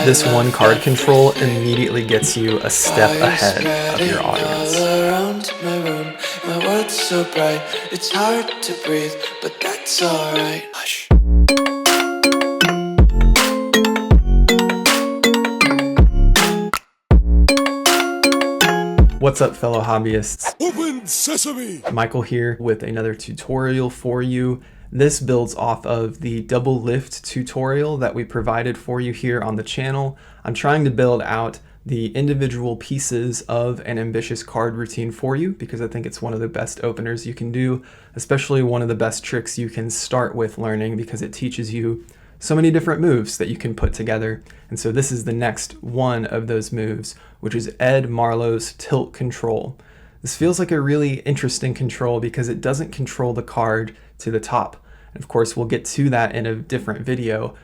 This one card control immediately gets you a step ahead of your audience. Around my room, my world's so bright, it's hard to breathe, but that's alright. Hush. What's up, fellow hobbyists? Open sesame! Michael here with another tutorial for you. This builds off of the double lift tutorial that we provided for you here on the channel. I'm trying to build out the individual pieces of an ambitious card routine for you because I think it's one of the best openers you can do, especially one of the best tricks you can start with learning because it teaches you so many different moves that you can put together. And so this is the next one of those moves, which is Ed Marlo's tilt control. This feels like a really interesting control because it doesn't control the card to the top. And of course, we'll get to that in a different video.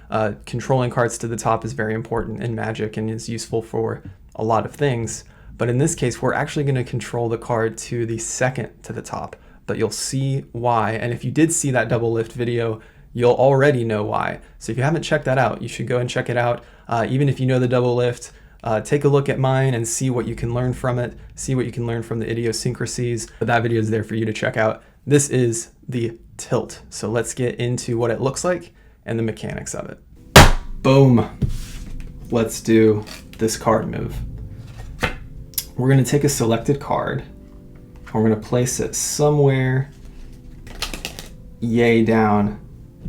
Controlling cards to the top is very important in Magic and is useful for a lot of things. But in this case, we're actually going to control the card to the second to the top. But you'll see why. And if you did see that double lift video, you'll already know why. So if you haven't checked that out, you should go and check it out. Even if you know the double lift, take a look at mine and see what you can learn from it. See what you can learn from the idiosyncrasies. But that video is there for you to check out. This is the tilt. So let's get into what it looks like and the mechanics of it. Boom. Let's do this card move. We're going to take a selected card. And we're going to place it somewhere yay down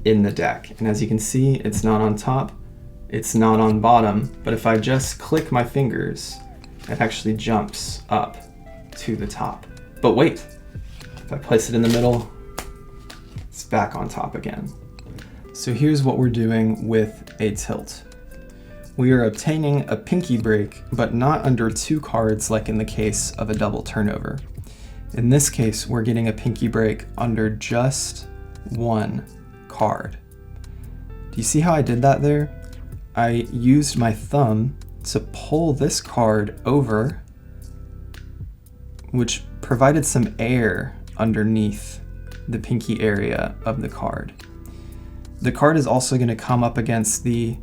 in the deck. And as you can see, it's not on top, it's not on bottom, but if I just click my fingers, it actually jumps up to the top. But wait, if I place it in the middle, it's back on top again. So here's what we're doing with a tilt. We are obtaining a pinky break, but not under two cards like in the case of a double turnover. In this case, we're getting a pinky break under just one card. Do you see how I did that there? I used my thumb to pull this card over, which provided some air underneath the pinky area of the card. The card is also going to come up against the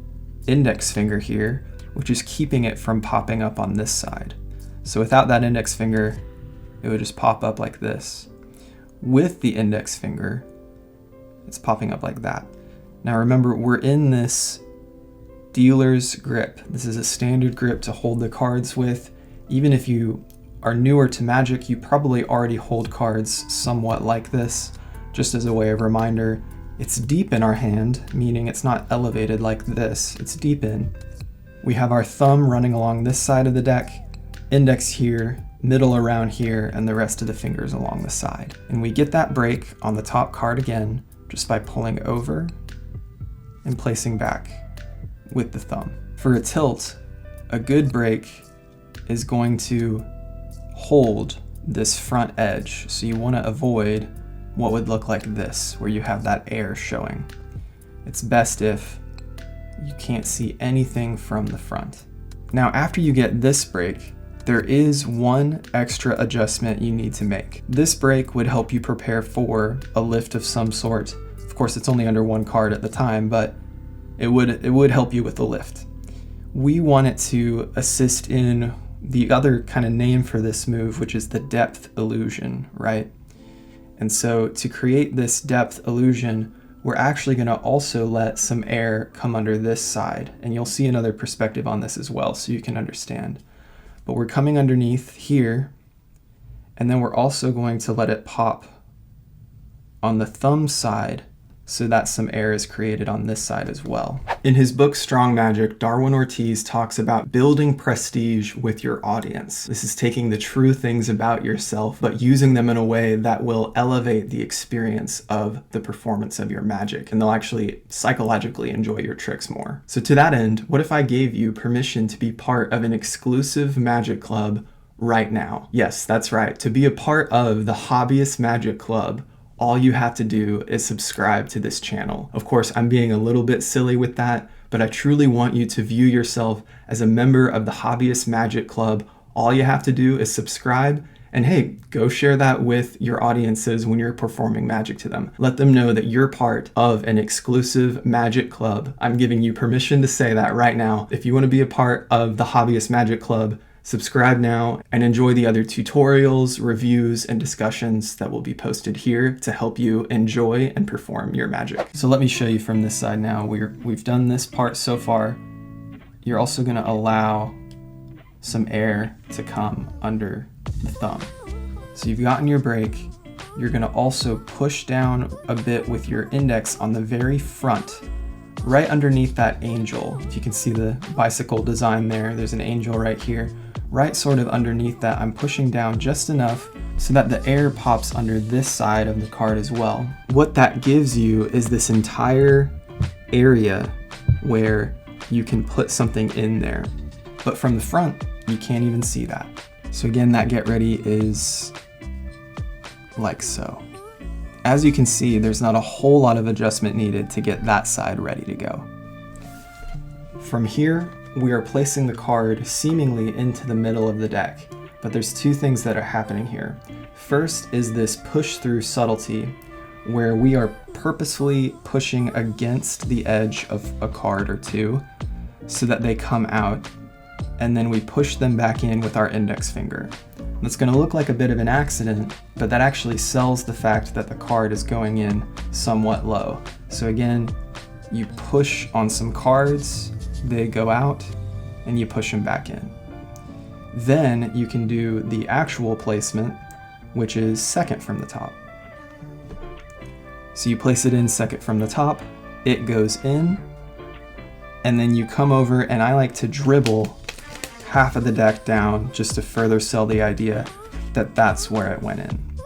index finger here, which is keeping it from popping up on this side. So without that index finger, it would just pop up like this. With the index finger, it's popping up like that. Now remember, we're in this dealer's grip. This is a standard grip to hold the cards with. Even if you are newer to Magic, you probably already hold cards somewhat like this. Just as a way of reminder, it's deep in our hand, meaning it's not elevated like this. It's deep in. We have our thumb running along this side of the deck, index here, middle around here, and the rest of the fingers along the side. And we get that break on the top card again, just by pulling over and placing back with the thumb. For a tilt, a good break is going to hold this front edge. So you want to avoid what would look like this, where you have that air showing. It's best if you can't see anything from the front. Now, after you get this break, there is one extra adjustment you need to make. This break would help you prepare for a lift of some sort. Of course, it's only under one card at the time, but it would help you with the lift. We want it to assist in the other kind of name for this move, which is the depth illusion, right? And so to create this depth illusion, we're actually going to also let some air come under this side. And you'll see another perspective on this as well, so you can understand. But we're coming underneath here, and then we're also going to let it pop on the thumb side so that some air is created on this side as well. In his book, Strong Magic, Darwin Ortiz talks about building prestige with your audience. This is taking the true things about yourself, but using them in a way that will elevate the experience of the performance of your magic, and they'll actually psychologically enjoy your tricks more. So to that end, what if I gave you permission to be part of an exclusive Magic Club right now? Yes, that's right. To be a part of the Hobbyist Magic Club, all you have to do is subscribe to this channel. Of course, I'm being a little bit silly with that, but I truly want you to view yourself as a member of the Hobbyist Magic Club. All you have to do is subscribe, And hey, go share that with your audiences when you're performing magic to them. Let them know that you're part of an exclusive magic club. I'm giving you permission to say that right now. If you want to be a part of the Hobbyist Magic Club, subscribe now and enjoy the other tutorials, reviews, and discussions that will be posted here to help you enjoy and perform your magic. So let me show you from this side now. We've done this part so far. You're also going to allow some air to come under the thumb. So you've gotten your break. You're going to also push down a bit with your index on the very front, right underneath that angel. If you can see the bicycle design there's an angel right here. Right sort of underneath that, I'm pushing down just enough so that the air pops under this side of the card as well. What that gives you is this entire area where you can put something in there. But from the front, you can't even see that. So again, that get ready is like so. As you can see, there's not a whole lot of adjustment needed to get that side ready to go. From here, we are placing the card seemingly into the middle of the deck, but there's two things that are happening here. First is this push through subtlety, where we are purposefully pushing against the edge of a card or two so that they come out, and then we push them back in with our index finger. That's going to look like a bit of an accident, but that actually sells the fact that the card is going in somewhat low. So again, you push on some cards, they go out, and you push them back in. Then you can do the actual placement, which is second from the top. So you place it in second from the top, it goes in, and then you come over, and I like to dribble half of the deck down just to further sell the idea that that's where it went in.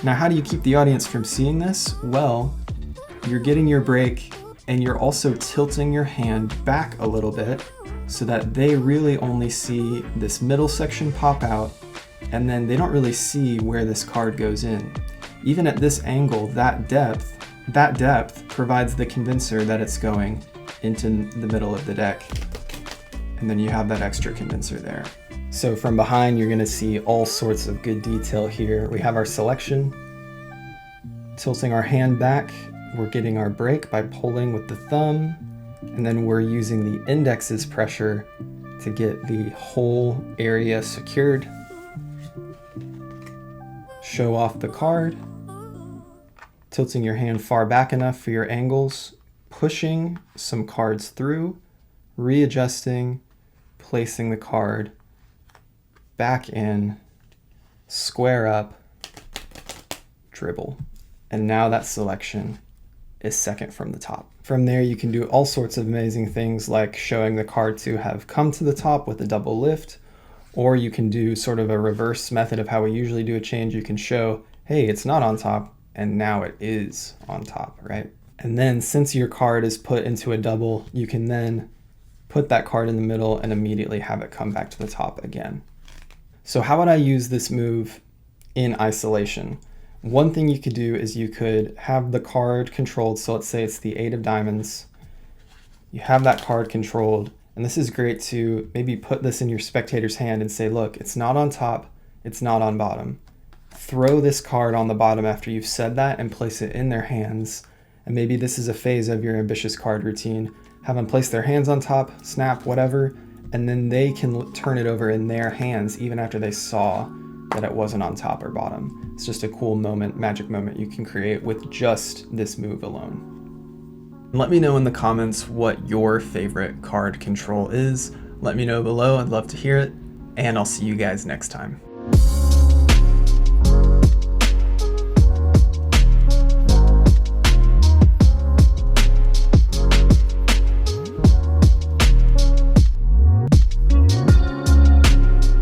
Now, how do you keep the audience from seeing this? Well, you're getting your break, and you're also tilting your hand back a little bit so that they really only see this middle section pop out, and then they don't really see where this card goes in. Even at this angle, that depth provides the convincer that it's going into the middle of the deck. And then you have that extra convincer there. So from behind, you're gonna see all sorts of good detail here. We have our selection, tilting our hand back. We're getting our break by pulling with the thumb, and then we're using the index's pressure to get the whole area secured. Show off the card, tilting your hand far back enough for your angles, pushing some cards through, readjusting, placing the card back in, square up, dribble. And now that selection is second from the top. From there, you can do all sorts of amazing things like showing the card to have come to the top with a double lift, or you can do sort of a reverse method of how we usually do a change. You can show, hey, it's not on top, and now it is on top, right? And then since your card is put into a double, you can then put that card in the middle and immediately have it come back to the top again. So how would I use this move in isolation? One thing you could do is you could have the card controlled. So let's say it's the 8 of diamonds. You have that card controlled, and this is great to maybe put this in your spectator's hand and say, look, it's not on top, it's not on bottom. Throw this card on the bottom after you've said that and place it in their hands. And maybe this is a phase of your ambitious card routine. Have them place their hands on top, snap, whatever, and then they can turn it over in their hands even after they saw that it wasn't on top or bottom. It's just a cool moment, magic moment you can create with just this move alone. Let me know in the comments what your favorite card control is. Let me know below, I'd love to hear it, and I'll see you guys next time.